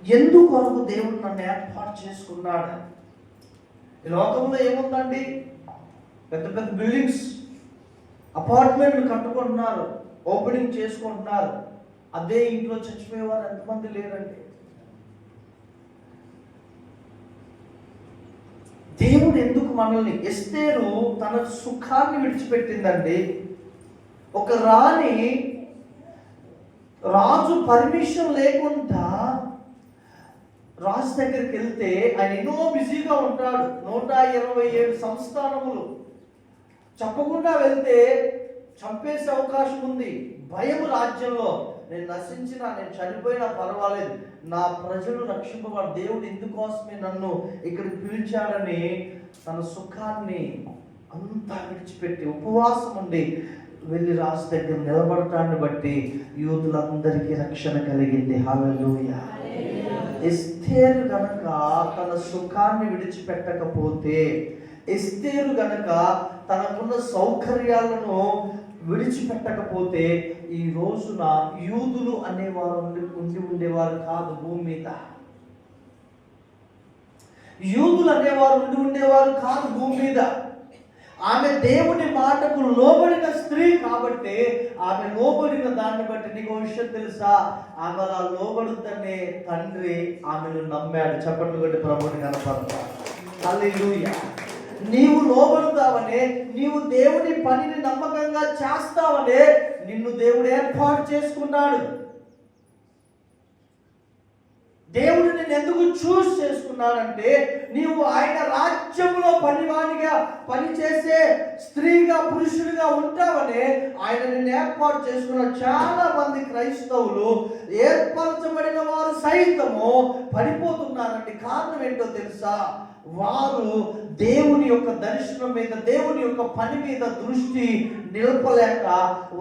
ఎందుకొరకు దేవుడు నన్ను ఏర్పాటు చేసుకున్నాడు? ఈ లోకంలో ఏముందండి? పెద్ద పెద్ద బిల్డింగ్స్, అపార్ట్మెంట్లు కట్టుకుంటున్నారు, ఓపెనింగ్ చేసుకుంటున్నారు. అదే ఇంట్లో చచ్చిపోయేవారు ఎంతమంది లేరండి? దేవుడు ఎందుకు మనల్ని, ఎస్తేరు తన సుఖాన్ని విడిచిపెట్టిందండి. ఒక రాజు పర్మిషన్ లేకుండా రాజు దగ్గరికి వెళ్తే ఆయన ఎన్నో బిజీగా ఉంటాడు. 127 సంస్థానములు. చెప్పకుండా వెళ్తే చంపేసే అవకాశం ఉంది. భయం రాజ్యంలో. నేను నశించినా, నేను చనిపోయినా పర్వాలేదు, నా ప్రజలు రక్షింపబడు, దేవుడు ఇందుకోసమే నన్ను ఇక్కడికి పిలిచాడని తన సుఖాన్ని అంతా విడిచిపెట్టి ఉపవాసం ఉండి వెళ్ళి రాజు దగ్గర నిలబడటాన్ని బట్టి యూదులందరికీ రక్షణ కలిగింది. హల్లెలూయా. ఎస్తేరు గనక తన సుఖాన్ని విడిచిపెట్టకపోతే, ఎస్తేరు గనక తనకున్న సౌకర్యాలను విడిచిపెట్టకపోతే ఈ రోజున యూదులు అనేవారు ఉండి ఉండేవారు కాదు భూమి మీద. యూదులు అనేవారు ఉండి ఉండేవారు కాదు భూమి మీద. ఆమె దేవుని మాటకు లోబడిన స్త్రీ కాబట్టి, ఆమె లోబడిన దాన్ని బట్టి నీకు విషయం తెలుసా? ఆమె అలా లోబడుతనే తండ్రి ఆమెను నమ్మాడు. చెప్పట్లు కొట్టి ప్రభువుని కనపడతా. హల్లెలూయా. నీవు లోబడతావనే, నీవు దేవుని పనిని నమ్మకంగా చేస్తావనే నిన్ను దేవుడు ఏర్పాటు చేసుకున్నాడు. దేవుడు నిన్ను ఎందుకు చూస్ చేసుకున్నాడంటే, నీవు ఆయన రాజ్యంలో పనివానిగా పనిచేసే స్త్రీగా, పురుషుడిగా ఉంటావనే ఆయన నిన్ను ఏర్పాటు చేసుకున్నాడు. చాలా మంది క్రైస్తవులు ఏర్పరచబడిన వారు సైతము పడిపోతున్నారండి. కారణం ఏంటో తెలుసా? వారు దేవుని యొక్క దర్శనం మీద, దేవుని యొక్క పని మీద దృష్టి నిలపలేక,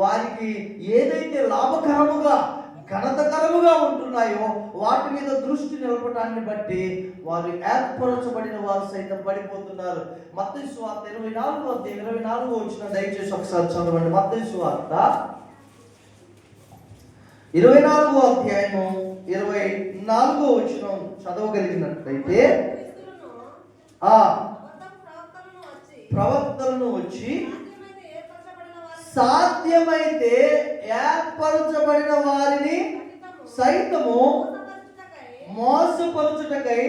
వారికి ఏదైతే లాభకరముగా, ఘనతకరముగా ఉంటున్నాయో వాటి మీద దృష్టి నిలపడాన్ని బట్టి వారు ఏర్పరచబడిన వారు సైతం పడిపోతున్నారు. మత్తయి సువార్త 24వ వచనం దయచేసి ఒకసారి చదవండి. మత్తయి సువార్త 24వ అధ్యాయము 24వ వచనం చదవగలిగినట్లయితే, ప్రవక్తలను వచ్చి సాధ్యమైతే ఏర్పరచబడిన వారిని సైతము మోసపరచుటకై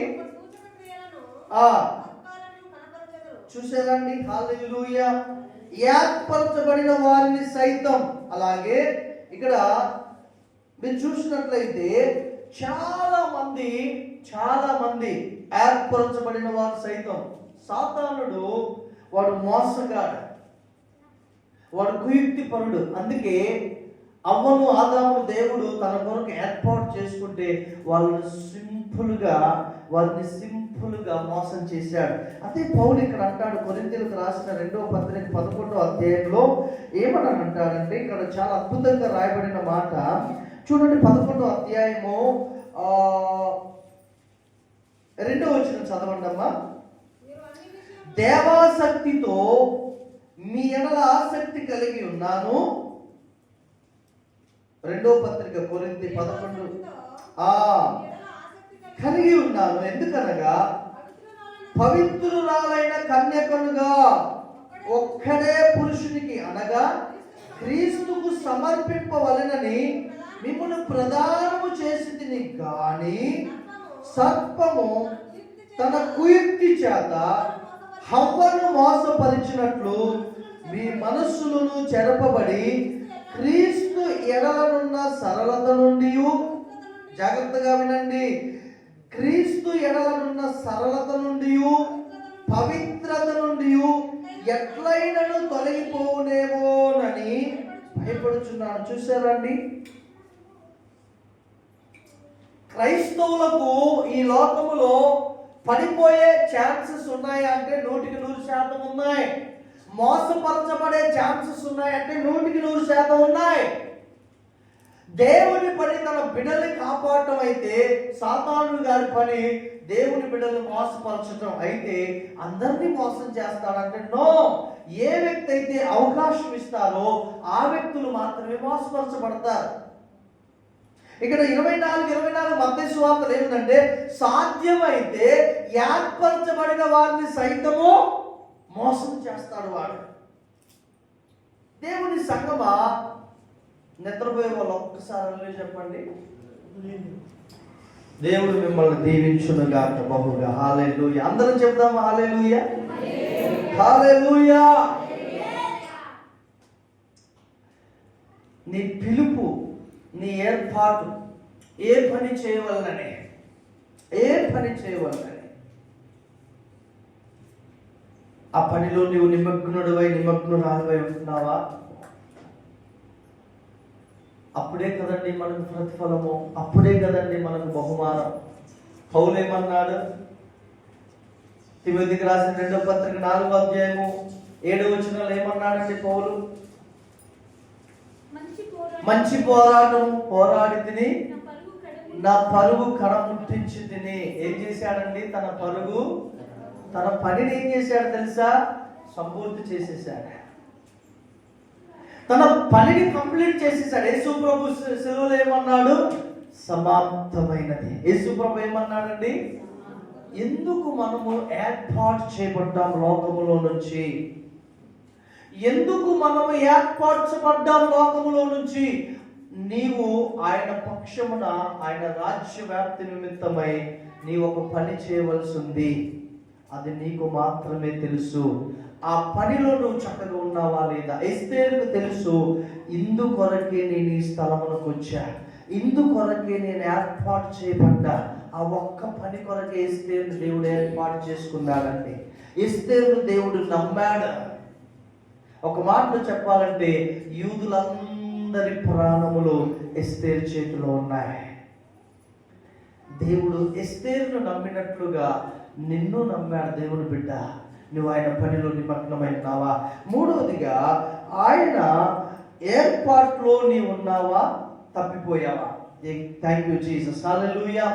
చూసేదండి. హల్లెలూయా. ఏర్పరచబడిన వారిని సైతం. అలాగే ఇక్కడ మీరు చూసినట్లయితే చాలా మంది ఏర్పరచబడిన వారు సైతం. సాతానుడు వాడు మోసగాడు, వాడు కుయుక్తి పరుడు. అందుకే అవ్వను ఆదాము దేవుడు తన కొరకు ఏర్పాటు చేసుకుంటే వారిని సింపుల్గా మోసం చేశాడు. అదే పౌలు ఇక్కడ అంటాడు, కొరింథీయులకు రాసిన 2వ పత్రిక 11వ అధ్యాయంలో ఏమని అంటాడంటే, ఇక్కడ చాలా అద్భుతంగా రాయబడిన మాట చూడండి. 11వ అధ్యాయము 2వ వచనం చదవండి అమ్మా. దేవాసక్తితో మీ ఎడల ఆసక్తి కలిగి ఉన్నాను. 2వ పత్రిక కొరింథీ 11 కలిగి ఉన్నాను. ఎందుకనగా పవిత్రురాలైన కన్యకనుగా ఒక్కడే పురుషునికి అనగా క్రీస్తుకు సమర్పింపవలెనని మిమ్మును ప్రదానము చేసితిని గాని సర్పము తన కుయుక్తి చేత హవ్వను మోసపరిచినట్లు మీ మనస్సులను చెరపబడి క్రీస్తు ఎడలనున్న సరళత నుండి, జాగ్రత్తగా వినండి, క్రీస్తు ఎడలనున్న సరళత నుండి పవిత్రత నుండి ఎట్లయినను తొలగిపోనేమోనని భయపడుచున్నాను. చూసారండి, క్రైస్తవులకు ఈ లోకములో పడిపోయే ఛాన్సెస్ ఉన్నాయా అంటే 100% ఉన్నాయి. మోసపరచబడే ఛాన్సెస్ ఉన్నాయంటే 100% ఉన్నాయి. దేవుని పని తన బిడ్డల్ని కాపాడటం అయితే, సాతాను గారి పని దేవుని బిడ్డల్ని మోసపరచడం అయితే అందరినీ మోసం చేస్తాడంటే నో. ఏ వ్యక్తి అయితే అవకాశం ఇస్తారో ఆ వ్యక్తులు మాత్రమే మోసపరచబడతారు. ఇక్కడ 24 మత్తయి సువార్తలో ఏమిటంటే, సాధ్యమైతే ఏర్పరచబడిన వారిని సైతము మోసం చేస్తాడు వాడు. దేవుని సంగమా, నిద్రపోయే వాళ్ళు ఒక్కసారి చెప్పండి. దేవుడు మిమ్మల్ని దీవించునుగాక బహుగా. హల్లెలూయా. అందరం చెప్దాం హల్లెలూయా, హల్లెలూయా. నీ పిలుపు, నీ ఏర్పాటు, ఏ పని చేయవలనని ఆ పనిలో నీవు నిమగ్నురాలువై ఉంటున్నావా? అప్పుడే కదండి మనకు ప్రతిఫలము, అప్పుడే కదండి మనకు బహుమానం. పౌలు ఏమన్నాడు? తిమోతికి రాసిన 2వ పత్రిక 4వ అధ్యాయము 7వ వచనంలో ఏమన్నాడండి పౌలు? మంచి పోరాటం పోరాడి తిని నా పరుగు కడముట్టించి తిని. ఏం చేశాడండి? తన పనిని ఏం చేశాడు తెలుసా? సంపూర్తి చేసేసాడు. తన పనిని కంప్లీట్ చేసేసాడు. యేసు ప్రభు సెలవులో ఏమన్నాడు? సమాప్తమైనది. యేసు ప్రభు ఏమన్నాడండి? ఎందుకు మనము ఏర్పాటు చేయబడ్డాం లోకములో నుంచి? ఎందుకు మనము ఏర్పరచబడ్డాం లోకములో నుంచి? నీవు ఆయన పక్షమున, ఆయన రాజ్య వ్యాప్తి నిమిత్తమై నీవు ఒక పని చేయవలసి ఉంది. అది నీకు మాత్రమే తెలుసు. ఆ పనిలో నువ్వు చక్కగా ఉన్నావా లేదా? ఎస్తేరుకు తెలుసు, ఇందుకొరకే నేను ఈ స్థలమునకు వచ్చా, ఇందుకొరకే నేను ఏర్పాటు చేయబడ్డా. ఆ ఒక్క పని కొరకే ఎస్తేరును దేవుడు ఏర్పాటు చేసుకున్నాడండి. ఎస్తేరును దేవుడు నమ్మాడు. ఒక మాటలో చెప్పాలంటే యూదులందరి ప్రాణములు ఎస్తేరు చేతిలో ఉన్నాయి. దేవుడు ఎస్తేరును నమ్మినట్లుగా నిన్ను నమ్మాడు. దేవుని బిడ్డ, నువ్వు ఆయన పనిలో నిమగ్నమైనావా? మూడవదిగా, ఆయన ఏర్పాట్లో నీవు ఉన్నావా, తప్పిపోయావా? థ్యాంక్ యూ జీసస్, హల్లెలూయా.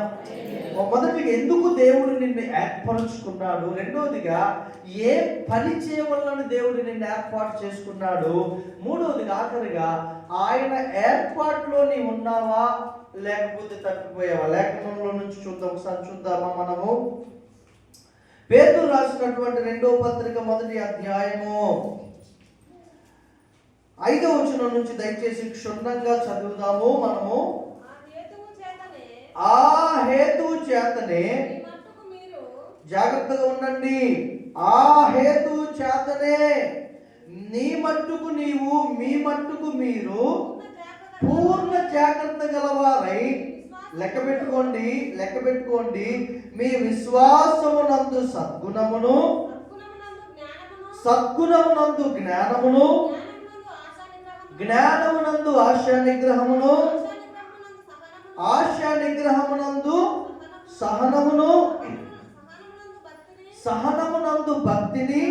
మొదటిగా ఎందుకు దేవుడు నిన్ను ఏర్పరచుకున్నాడు? రెండవదిగా, ఏ పని చేయవలన దేవుడు నిన్ను ఏర్పాటు చేసుకున్నాడు? మూడవదిగా, ఆఖరిగా, ఆయన ఏర్పాట్లో నీవు ఉన్నావా లేకపోతే తప్పిపోయావా? లేఖనంలో నుంచి చూద్దాం, ఒకసారి చూద్దామా మనము? పేతురు రాసినటువంటి 2వ పత్రిక 1వ అధ్యాయము 5వ వచనం నుంచి దయచేసి క్షుణ్ణంగా చదువుదాము మనము. ఆ హేతువు చేతనే, జాగ్రత్తగా ఉండండి, ఆ హేతువు చేతనే నీ మట్టుకు నీవు, మీ మట్టుకు మీరు పూర్ణ జాగ్రత్త గలవారై, లెక్క పెట్టుకోండి, మీ విశ్వాసమునందు సద్గుణమునందు జ్ఞానమును, జ్ఞానమునందు ఆశా నిగ్రహమునందు సహనమును, సహనమునందు భక్తిని,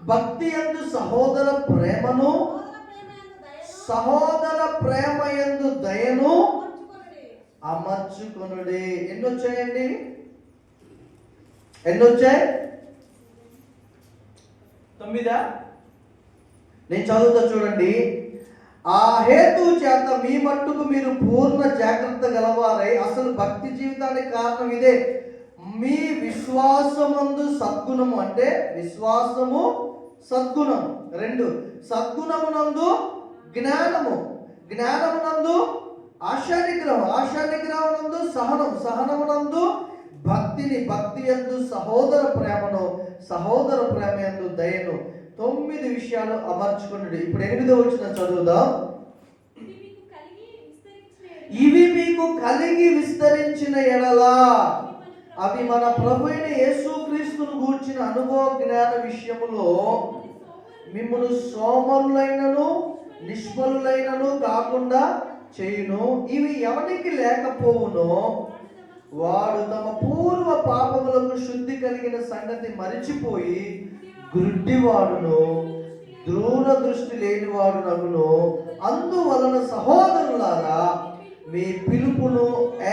భక్తి యందు సహోదర ప్రేమను, సహోదర ప్రేమ యందు దయను అమర్చుకొనుడి. ఎన్నొచ్చాయండి? ఎన్నొచ్చాయి? 9. నేను చదువుతా చూడండి. ఆ హేతు చేత మీ మట్టుకు మీరు పూర్ణ జాగ్రత్త గలవారై, అసలు భక్తి జీవితానికి కారణం ఇదే, మీ విశ్వాసమందు సద్గుణము అంటే విశ్వాసము, సద్గుణము. 2 సద్గుణమునందు జ్ఞానము, జ్ఞానమునందు ఆశానిగ్రహం, ఆశానిగ్రహమునందు సహనం, సహనమునందు భక్తిని, భక్తి యందు సహోదర ప్రేమను, సహోదర ప్రేమ యందు దయను. 9 విషయాలు అమర్చుకున్నాడు. ఇప్పుడు 8వ వచనం చదువుదాం. ఇవి మీకు కలిగి విస్తరించిన ఎడలా అవి మన ప్రభువైన యేసుక్రీస్తును గూర్చిన అనుభవ జ్ఞాన విషయములో మిమ్మును సోమరులైనను నిష్ఫలులైనను కాకుండా చేయును. ఇవి ఎవరికి లేకపోవునో వాడు తమ పూర్వ పాపములకు శుద్ధి కలిగిన సంగతి మరిచిపోయి గుడ్డివాడును దూరదృష్టి లేనివాడునగును. అందువలన సహోదరులారా, మీ పిలుపును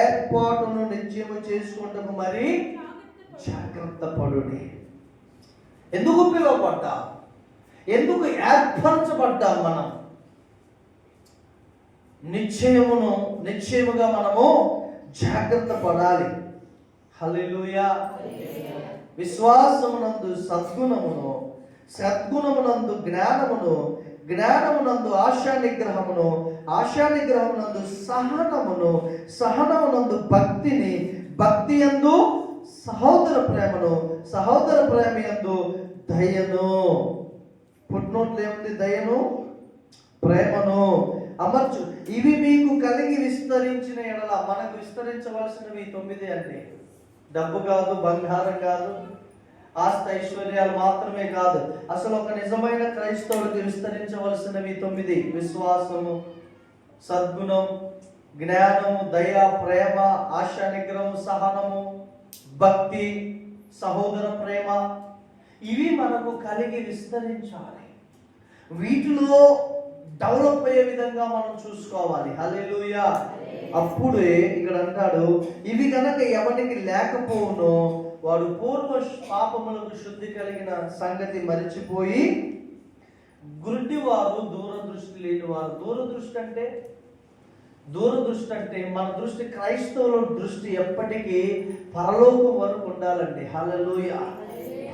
ఏర్పాటును నిశ్చయము చేసుకుంటకు మరి జాగ్రత్త పడుడి. ఎందుకు పిలువబడ్డా, ఎందుకు ఏర్పరచబడ్డా? మనం నిశ్చయముగా మనము జాగ్రత్త పడాలి. హల్లెలూయా. విశ్వాసమునందు సద్గుణమును, సద్గుణమునందు జ్ఞానమును, జ్ఞానమునందు ఆశానిగ్రహమును, ఆశానిగ్రహమునందు సహనమును, సహనమునందు భక్తిని, భక్తి యందు సహోదర ప్రేమను, సహోదర ప్రేమ యందు దయను. పుట్టినోట్లు ఏముంది? దయను, ప్రేమను అమర్చు. ఇవి మీకు కలిగి విస్తరించిన ఎడల. మనకు విస్తరించవలసినవి 9 అండి. డబ్బు కాదు, బంగారం కాదు, ఆస్తి ఐశ్వర్యాలు మాత్రమే కాదు. అసలు ఒక నిజమైన క్రైస్తవుడికి విస్తరించవలసినవి 9: విశ్వాసము, సద్గుణం, జ్ఞానము, దయ, ప్రేమ, ఆశా నిగ్రహం, సహనము, భక్తి, సహోదర ప్రేమ. ఇవి మనకు కలిగి విస్తరించాలి. వీటిలో డెవలప్ అయ్యే విధంగా మనం చూసుకోవాలి. హల్లెలూయా. అప్పుడే ఇక్కడ అంటాడు, ఇవి కనుక ఎవరికి లేకపోవునో వాడు పూర్వ పాపములకు శుద్ధి కలిగిన సంగతి మరిచిపోయి గుడ్డివారు, దూరదృష్టి లేనివారు. దూరదృష్టి అంటే మన దృష్టి, క్రైస్తవుల దృష్టి ఎప్పటికీ పరలోకం వరకు ఉండాలండి. హల్లెలూయా.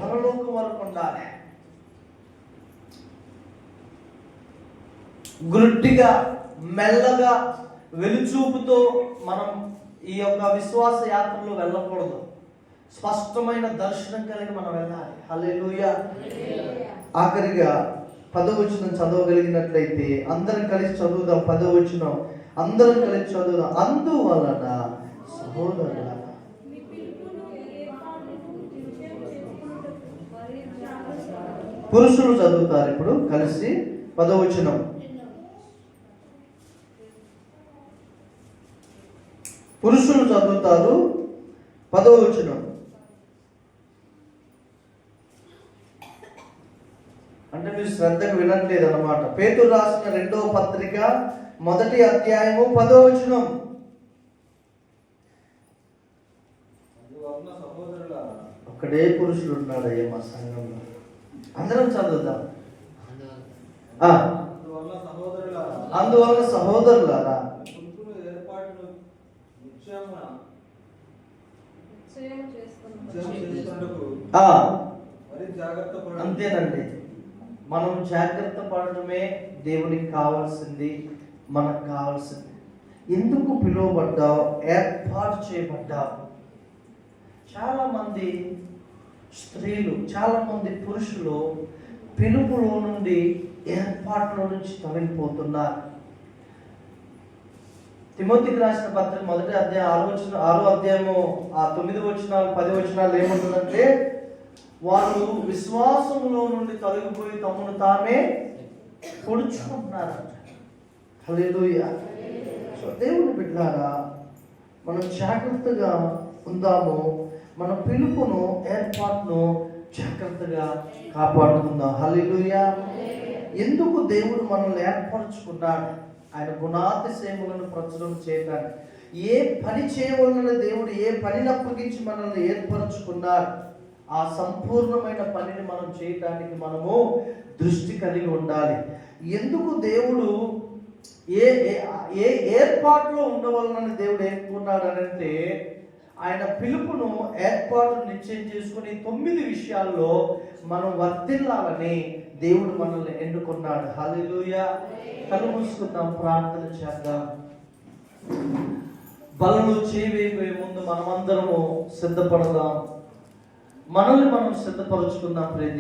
పరలోకం వరకు ఉండాలి. గుడ్డిగా, మెల్లగా, వెలుచూపుతో మనం ఈ యొక్క విశ్వాస యాత్రలో వెళ్ళకూడదు. స్పష్టమైన దర్శనం కలిగి మనం వెళ్ళాలి. హల్లెలూయా. ఆఖరిగా 10వ వచనం చదవగలిగినట్లయితే అందరం కలిసి చదువుదాం. 10వ వచనం అందరం కలిసి చదువుదాం. అందువలన సహోదరులారా, పురుషులు చదువుతారు ఇప్పుడు కలిసి. 10వ వచనం పురుషులు చదువుతారు. 10వ వచనం. అంటే మీరు శ్రద్ధగా వినట్లేదు అన్నమాట. పేతురు రాసిన 2వ పత్రిక 1వ అధ్యాయము 10వ వచనం. ఒక్కడే పురుషుడు ఉన్నాడయ్యా మా సంఘంలో. అందరం చదువుదాం. అందువల్ల సహోదరులారా, అంతేనండి. మనం జాగ్రత్త పడటమే దేవునికి కావాల్సింది, మనకు కావాల్సింది. ఎందుకు పిలువబడ్డావు, ఏర్పాటు చేయబడ్డావు? చాలా మంది స్త్రీలు, చాలా మంది పురుషులు పిలుపులో నుండి, ఏర్పాట్లో నుంచి తొలగిపోతున్నారు. తిమోతికి రాసిన పత్రిక 1వ అధ్యాయం 6వ అధ్యాయము 9 వచనాలు 10 వచనాలు ఏముంటుందంటే, వారు విశ్వాసంలో నుండి తొలగిపోయి తమను తామే పొడుచుకుంటున్నారంట. హల్లెలూయా. సో దేవుని బిడ్డలారా, మనం జాగ్రత్తగా ఉందాము. మన పిలుపును, ఏర్పాటును జాగ్రత్తగా కాపాడుకుందాం. హల్లెలూయా. ఎందుకు దేవుడు మనల్ని ఏర్పరచుకున్నాడు? ఆయన గుణాతిశయములను ప్రచురం చేయడానికి. ఏ పని చేయవలన దేవుడు ఏ పనిని అప్పగించి మనల్ని ఏర్పరచుకున్నాడు? ఆ సంపూర్ణమైన పనిని మనం చేయటానికి మనము దృష్టి కలిగి ఉండాలి. ఎందుకు దేవుడు ఏ ఏర్పాటులో ఉండవలనని దేవుడు ఏర్కొన్నాడు అంటే, ఆయన పిలుపును ఏర్పాటును నిశ్చయం చేసుకుని 9 విషయాల్లో మనం వర్తిల్లాలని దేవుడు మనల్ని ఎన్నుకున్నాడు. హల్లెలూయా. కళ్ళు మూసుకుందాం, ప్రార్థన చేద్దాం. బలలో చేయబోయే ముందు మనమందరము సిద్ధపడదాం. మనల్ని మనం సిద్ధపరచుకుందాం. ప్రియ